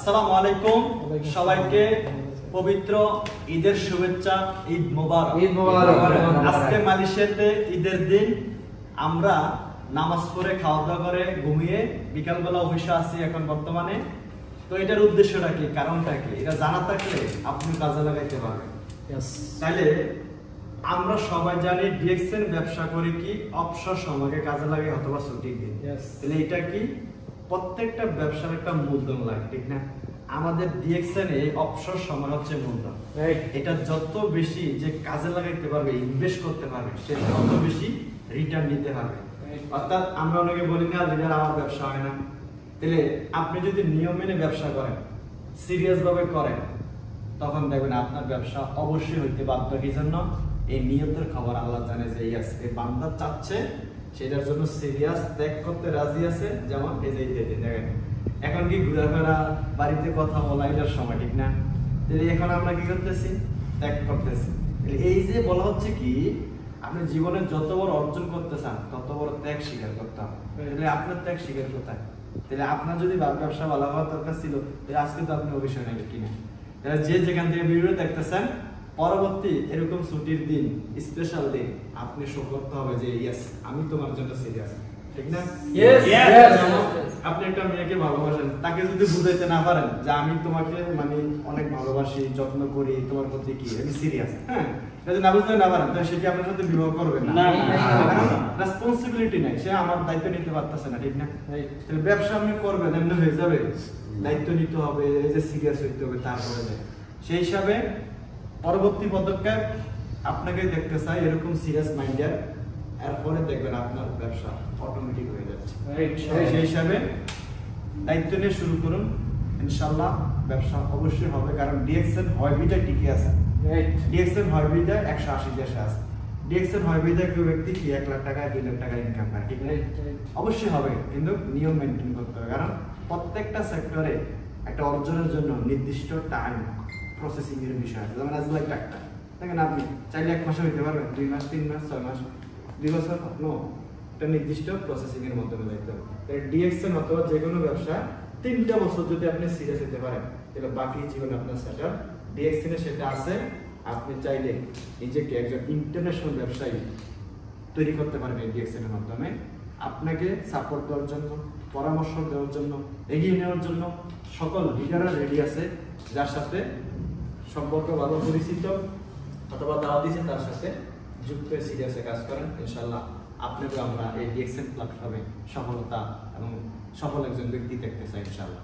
আসসালামু আলাইকুম সবাইকে পবিত্র ঈদের শুভেচ্ছা। ঈদ মোবারক। ঈদ মোবারক। আজকে মালয়েশিয়াতে ঈদের দিন আমরা নামাজ পড়ে খাওয়া দাওয়া করে ঘুমিয়ে বিকালবেলা অফিসে আসি এখন বর্তমানে। তো এটার উদ্দেশ্যটা কি, কারণটা কি, এটা জানা থাকলে আপনি কাজে লাগাইতে পারবেন। তাইলে আমরা সবাই জানি ডিএক্সএন ব্যবসা করে কি অবসর সময়কে কাজে লাগে অথবা ছুটির দিন। তাহলে এটা কি প্রত্যেকটা ব্যবসার একটা মূলধন লাগে, ঠিক না? আমাদের ডিএক্সএন এ অবসর সময় হচ্ছে মূলধন। এটা যত বেশি যে কাজে লাগাইতে পারবে, ইনভেস্ট করতে পারবে, সে তত বেশি রিটার্ন নিতে পারবে। অর্থাৎ আমরা অনেকে বলি না লিডার আমার ব্যবসা হয় না। তাহলে আপনি যদি নিয়ম মেনে ব্যবসা করেন, সিরিয়াস ভাবে করেন, তখন দেখবেন আপনার ব্যবসা অবশ্যই হইতে বাধ্য। কি জন্য? এই নিয়তের খবর আল্লাহ জানে যে এই বান্দা চাচ্ছে, সেটার জন্য সিরিয়াস ত্যাগ করতে রাজি আছে। যেমন এই যে দেখেন এখন কি ঘোরাফেরা, বাড়িতে কথা বলা, এটার সময়, ঠিক না? তাহলে এখন আমরা কি করতেছি? ত্যাগ করতেছি। এই যে বলা হচ্ছে কি আপনি জীবনে যত বড় অর্জন করতে চান তত বড় ত্যাগ স্বীকার করতে হবে। তাহলে আপনার ত্যাগ স্বীকার কোথায়? তাহলে আপনার যদি ব্যবসা ভালো হওয়ার দরকার ছিল, তাহলে আজকে তো আপনি অবশ্যই নেবেন কিনা। তাহলে যে যেখান থেকে ভিডিও দেখতেছেন, পরবর্তী এরকম ছুটির দিন, স্পেশাল দিন, আপনি শো করতে হবে যে ইয়েস আমি তোমার জন্য সিরিয়াস, ঠিক না? আপনি একটা মেয়েকে ভালোবাসেন, তাকে যদি বুঝাইতে না পারেন যে আমি তোমাকে মানে অনেক ভালোবাসি, যত্ন করি, তোমার প্রতি কি আমি সিরিয়াস, হ্যাঁ, যদি না বুঝতে না পারেন তাহলে সে কি আপনার সাথে বিবাহ করবে না। রেসপন্সিবিলিটি নাই, সে আমার দায়িত্ব নিতে পারতেছে না, ঠিক না? তাহলে ব্যবসা আপনি করবেন, এমনি হয়ে যাবে? দায়িত্ব নিতে হবে, এই যে সিরিয়াস হইতে হবে, তারপরে সেই হিসাবে পরবর্তী পদক্ষেপ আপনাকে দেখতে চাই এরকম সিরিয়াস মাইন্ডের। এরপরে দেখবেন আপনার ব্যবসা অটোমেটিক হয়ে যাচ্ছে। সেই হিসাবে দায়িত্ব নিয়ে শুরু করুন, ইনশাল্লাহ ব্যবসা অবশ্যই হবে। কারণ ডিএক্সএন হয় বিদায় টিকে আছে, ডিএক্সএন হয় বিদায় 180 দেশে আছে, ডিএক্সএন হয় বিদায় কেউ ব্যক্তি কি 1 লাখ টাকা 2 লাখ টাকা ইনকাম করে, ঠিক না? অবশ্যই হবে, কিন্তু নিয়ম মেনটেন করতে হবে। কারণ প্রত্যেকটা সেক্টরে একটা অর্জনের জন্য নির্দিষ্ট টাইম প্রসেসিং এর বিষয় আছে। যেমন আজ লাইক একটা দেখেন, আপনি চাইলে 1 মাসে হইতে পারবেন, 2 মাস, 3 মাস, 6 মাস, 2 বছর, নো, একটা নির্দিষ্ট প্রসেসিং এর মাধ্যমে যাইতে হবে। তাই ডিএক্সএন অথবা যে কোনো ব্যবসা 3টা বছর যদি আপনি সিরিয়াস হতে পারেন, তাহলে বাকি জীবন আপনার সেটআপ ডিএক্সএন এ সেটা আছে। আপনি চাইলে নিজেকে একজন ইন্টারন্যাশনাল ব্যবসায়ী তৈরি করতে পারবেন ডিএক্সএন এর মাধ্যমে। আপনাকে সাপোর্ট দেওয়ার জন্য, পরামর্শ দেওয়ার জন্য, এগিয়ে নেওয়ার জন্য সকল লিডাররা রেডি আছে। যার সাথে সম্পর্ক ভালো, পরিচিত অথবা দাওয়া দিয়েছে, তার সাথে যুক্ত হয়ে সিরিয়াসে কাজ করেন। ইনশাল্লাহ আপনাকে আমরা এই ডিএক্সএন প্ল্যাটফর্মে সফলতা এবং সফল একজন ব্যক্তি দেখতে চাই, ইনশাল্লাহ।